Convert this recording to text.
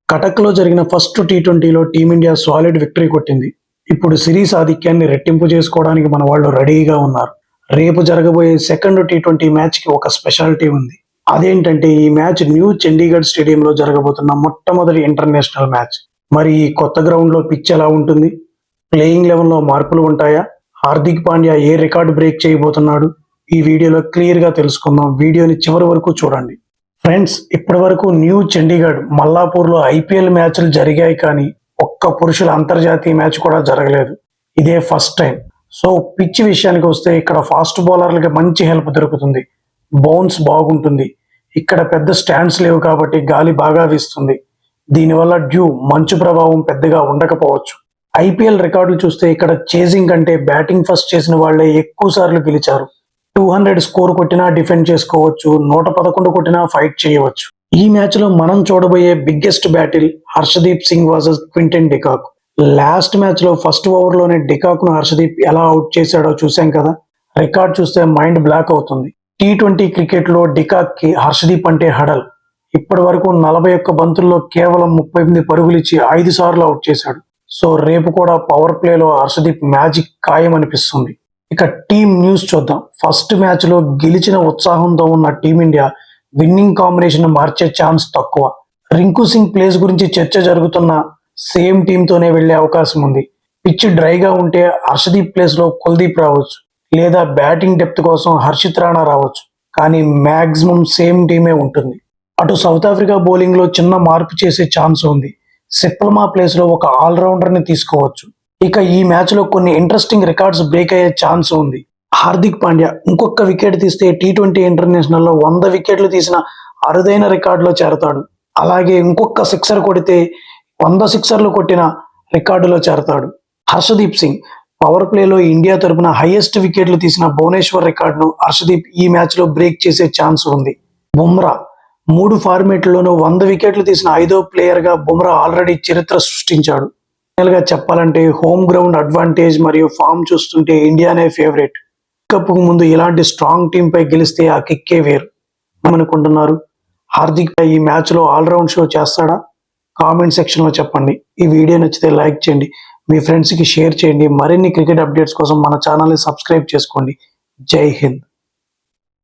కటక్లో జరిగిన first టీ20లో team India solid victory కొట్టింది. ఇప్పుడు సిరీస్ ఆధిక్యాన్ని రెట్టింపు చేసుకోవడానికి మన వాళ్ళు రెడీగా ఉన్నారు. రేపు జరగబోయే సెకండ్ టీ20 మ్యాచ్కి ఒక స్పెషాలిటీ ఉంది. అదేంటంటే ఈ మ్యాచ్ న్యూ చండీగఢ్ స్టేడియంలో జరగబోతున్న మొట్టమొదటి ఇంటర్నేషనల్ మ్యాచ్. మరి ఈ కొత్త గ్రౌండ్లో పిచ్ ఎలా ఉంటుంది? ప్లేయింగ్ లెవెన్లో మార్పులు ఉంటాయా? హార్దిక్ పాండ్యా ఏ రికార్డు బ్రేక్ చేయబోతున్నాడు? ఈ వీడియోలో క్లియర్గా తెలుసుకుందాం. వీడియోని చివరి వరకు చూడండి. ఫ్రెండ్స్, ఇప్పటి వరకు న్యూ చండీగఢ్ మల్లాపూర్లో ఐపీఎల్ మ్యాచ్లు జరిగాయి, కానీ ఒక్క పురుషుల అంతర్జాతీయ మ్యాచ్ కూడా జరగలేదు. ఇదే ఫస్ట్ టైం. సో పిచ్ విషయానికి వస్తే ఇక్కడ ఫాస్ట్ బౌలర్లకి మంచి హెల్ప్ దొరుకుతుంది. బౌన్స్ బాగుంటుంది. ఇక్కడ పెద్ద స్టాండ్స్ లేవు కాబట్టి గాలి బాగా వీస్తుంది. దీనివల్ల మంచు ప్రభావం పెద్దగా ఉండకపోవచ్చు. ఐపీఎల్ రికార్డులు చూస్తే ఇక్కడ చేజింగ్ కంటే బ్యాటింగ్ ఫస్ట్ చేసిన వాళ్లే ఎక్కువ సార్లు గెలిచారు. 200 స్కోర్ కొట్టినా డిఫెండ్ చేసుకోవచ్చు, 111 కొట్టినా ఫైట్ చేయవచ్చు. ఈ మ్యాచ్ లో మనం చూడబోయే biggest battle Harshdeep Singh versus Quinton de Kock. Last match లో ఫస్ట్ ఓవర్ లోనే డికాక్ ను హర్షదీప్ ఎలా అవుట్ చేశాడో చూసాం కదా. రికార్డ్ చూస్తే మైండ్ బ్లాక్ అవుతుంది. టీ20 క్రికెట్ లో డికాక్ కి హర్షదీప్ అంటే హడల్. ఇప్పటి వరకు 41 బంతుల్లో కేవలం 38 పరుగులిచ్చి 5 సార్లు అవుట్ చేశాడు. సో రేపు కూడా పవర్ ప్లేలో హర్షదీప్ మ్యాజిక్ ఖాయం అనిపిస్తుంది. ఇక టీమ్ న్యూస్ చూద్దాం. ఫస్ట్ మ్యాచ్ లో గెలిచిన ఉత్సాహంతో ఉన్న టీమిండియా విన్నింగ్ కాంబినేషన్ మార్చే ఛాన్స్ తక్కువ. రింకు సింగ్ ప్లేస్ గురించి చర్చ జరుగుతున్న సేమ్ టీంతోనే వెళ్లే అవకాశం ఉంది. పిచ్ డ్రైగా ఉంటే హర్షదీప్ ప్లేస్ లో కుల్దీప్ రావచ్చు, లేదా బ్యాటింగ్ డెప్త్ కోసం హర్షిత్ రాణా రావచ్చు. కానీ మ్యాక్సిమం సేమ్ టీమే ఉంటుంది. అటు సౌత్ ఆఫ్రికా బౌలింగ్ లో చిన్న మార్పు చేసే ఛాన్స్ ఉంది. సిప్లమా ప్లేస్ లో ఒక ఆల్రౌండర్ ని తీసుకోవచ్చు. ఇక ఈ మ్యాచ్ లో కొన్ని ఇంట్రెస్టింగ్ రికార్డ్స్ బ్రేక్ అయ్యే ఛాన్స్ ఉంది. హార్దిక్ పాండ్యా ఇంకొక వికెట్ తీస్తే టీ20 ఇంటర్నేషనల్ లో 100 వికెట్లు తీసిన అరుదైన రికార్డులో చేరతాడు. అలాగే ఇంకొక సిక్సర్ కొడితే 100 సిక్సర్లు కొట్టిన రికార్డులో చేరతాడు. హర్షదీప్ సింగ్ పవర్ ప్లేలో ఇండియా తరపున హైయెస్ట్ వికెట్లు తీసిన భువనేశ్వర్ రికార్డును హర్షదీప్ ఈ మ్యాచ్ లో బ్రేక్ చేసే ఛాన్స్ ఉంది. బుమ్రా 3 ఫార్మేట్లలోనూ 100 వికెట్లు తీసిన 5వ ప్లేయర్ గా బుమ్రా ఆల్రెడీ చరిత్ర సృష్టించాడు. ఫైనల్ గా చెప్పాలంటే హోమ్ గ్రౌండ్ అడ్వాంటేజ్ మరియు ఫామ్ చూస్తుంటే ఇండియానే ఫేవరెట్. కప్పుకు ముందు ఇలాంటి స్ట్రాంగ్ టీం పై గెలిస్తే ఆ కిక్కే వేరు. ఏమనుకుంటున్నారు? హార్దిక్ పై ఈ మ్యాచ్ లో ఆల్రౌండ్ షో చేస్తాడా? కామెంట్ సెక్షన్ లో చెప్పండి. ఈ వీడియో నచ్చితే లైక్ చేయండి, మీ ఫ్రెండ్స్ కి షేర్ చేయండి. మరిన్ని క్రికెట్ అప్డేట్స్ కోసం మన ఛానల్ ని సబ్స్క్రైబ్ చేసుకోండి. జై హింద్.